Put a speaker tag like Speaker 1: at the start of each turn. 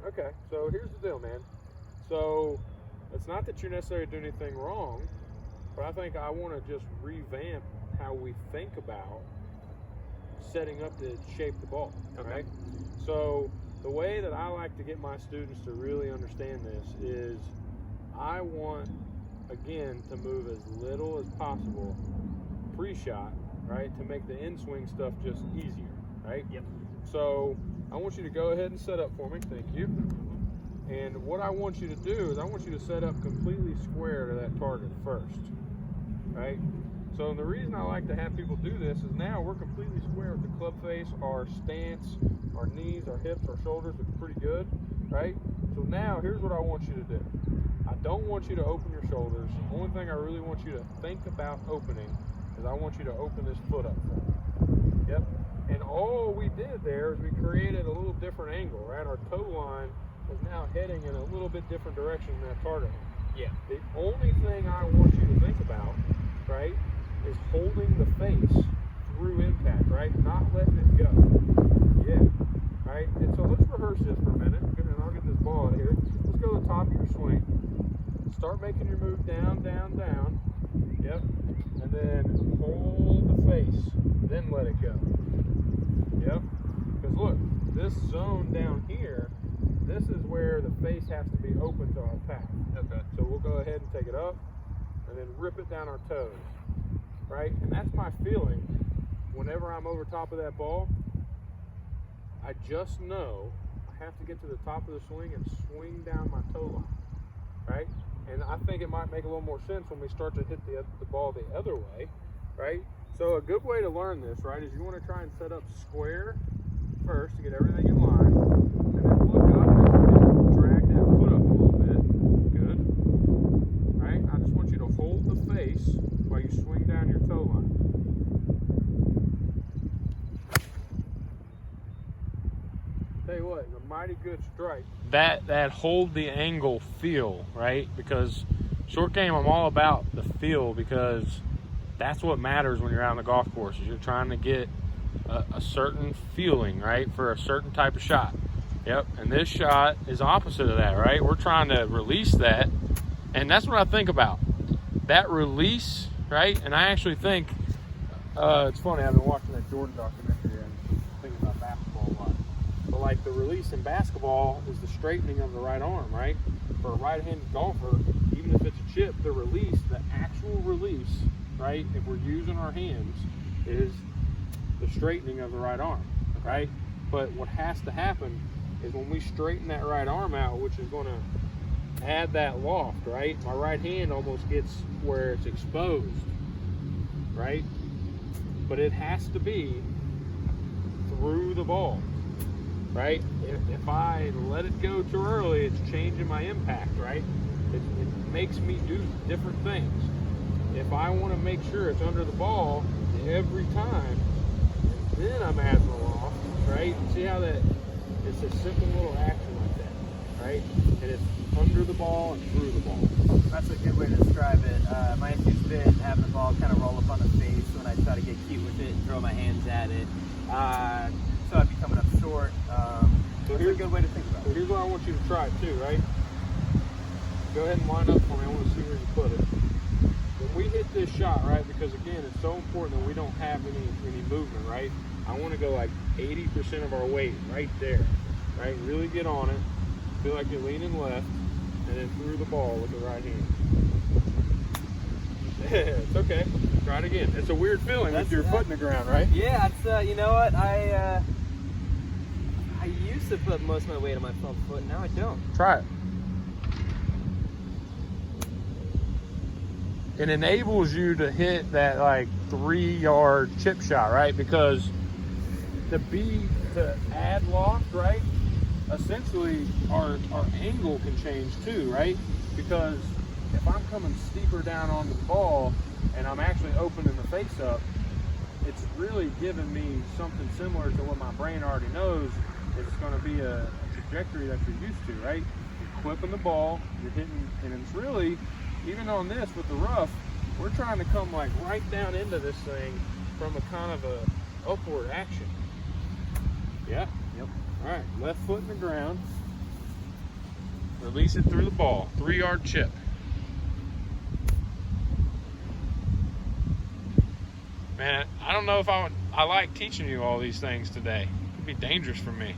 Speaker 1: Okay, so here's the deal, man. So it's not that you necessarily do anything wrong, but I think I want to just revamp how we think about setting up to shape the ball.
Speaker 2: Okay.
Speaker 1: Right? So the way that I like to get my students to really understand this is I want, again, to move as little as possible pre-shot, right, to make the in-swing stuff just easier, right?
Speaker 2: Yep.
Speaker 1: So I want you to go ahead and set up for me. Thank you. And what I want you to do is I want you to set up completely square to that target first, right? So the reason I like to have people do this is now we're completely square with the club face, our stance, our knees, our hips, our shoulders look pretty good, right? So now here's what I want you to do. I don't want you to open your shoulders. The only thing I really want you to think about opening is I want you to open this foot up for me. Yep. And all we did there is we created a little different angle, right? Our toe line is now heading in a little bit different direction than that target line.
Speaker 2: Yeah.
Speaker 1: The only thing I want you to think about, right, is holding the face through impact, right? Not letting it go. Yeah. Right? And so let's rehearse this for a minute, and I'll get this ball out of here. Let's go to the top of your swing. Start making your move down, down, down. Yep. And then hold the face. Then let it go. Yep. Because look, this zone down here, this is where the face has to be open to our path.
Speaker 2: Okay.
Speaker 1: So we'll go ahead and take it up and then rip it down our toes. Right? And that's my feeling whenever I'm over top of that ball. I just know I have to get to the top of the swing and swing down my toe line. Right? And I think it might make a little more sense when we start to hit the ball the other way. Right? So a good way to learn this, right, is you want to try and set up square first to get everything in line. And then look up and drag that foot up a little bit. Good. Right? I just want you to hold the face while you swing down your toe line. Tell you what, it's a mighty good strike. That hold the angle feel, right? Because short game, I'm all about the feel because that's what matters when you're out on the golf course. Is you're trying to get a certain feeling, right, for a certain type of shot. Yep, and this shot is opposite of that, right? We're trying to release that, and that's what I think about. That release, right? And I actually think, it's funny, I've been watching that Jordan documentary and thinking about basketball a lot. But like the release in basketball is the straightening of the right arm, right? For a right-handed golfer, even if it's a chip, the release, the actual release, right, if we're using our hands, is the straightening of the right arm, right? But what has to happen is when we straighten that right arm out, which is going to add that loft, right? My right hand almost gets where it's exposed, right? But it has to be through the ball, right? If I let it go too early, it's changing my impact, right? It makes me do different things. If I want to make sure it's under the ball every time, then I'm adding the loft, right? See how that, it's a simple little action like that, right? And it's under the ball and through the ball.
Speaker 2: That's a good way to describe it. My issue's been having the ball kind of roll up on the face when I try to get cute with it and throw my hands at it. So I'd be coming up short. So here's a good way to think about it.
Speaker 1: So here's what I want you to try too, right? Go ahead and line up for me. I want to see where you put it. When we hit this shot, right, because again, it's so important that we don't have any movement, right? I want to go like 80% of our weight right there, right? Really get on it. Feel like you're leaning left, and then through the ball with the right hand. It's okay. Try it again. It's a weird feeling with your foot in the ground, right?
Speaker 2: Yeah, it's you know what? I used to put most of my weight on my front foot. Now I don't.
Speaker 1: Try it. It enables you to hit that like 3-yard chip shot, right? Because to add loft, right? Essentially, our angle can change too, right? Because if I'm coming steeper down onto the ball and I'm actually opening the face up, it's really giving me something similar to what my brain already knows it's going to be a trajectory that you're used to, right? You're clipping the ball, you're hitting, and it's really, even on this with the rough, we're trying to come like right down into this thing from a kind of a upward action. Yeah?
Speaker 2: Yep.
Speaker 1: All right, left foot in the ground. Release it through the ball. 3-yard chip. Man, I don't know if I like teaching you all these things today. It could be dangerous for me.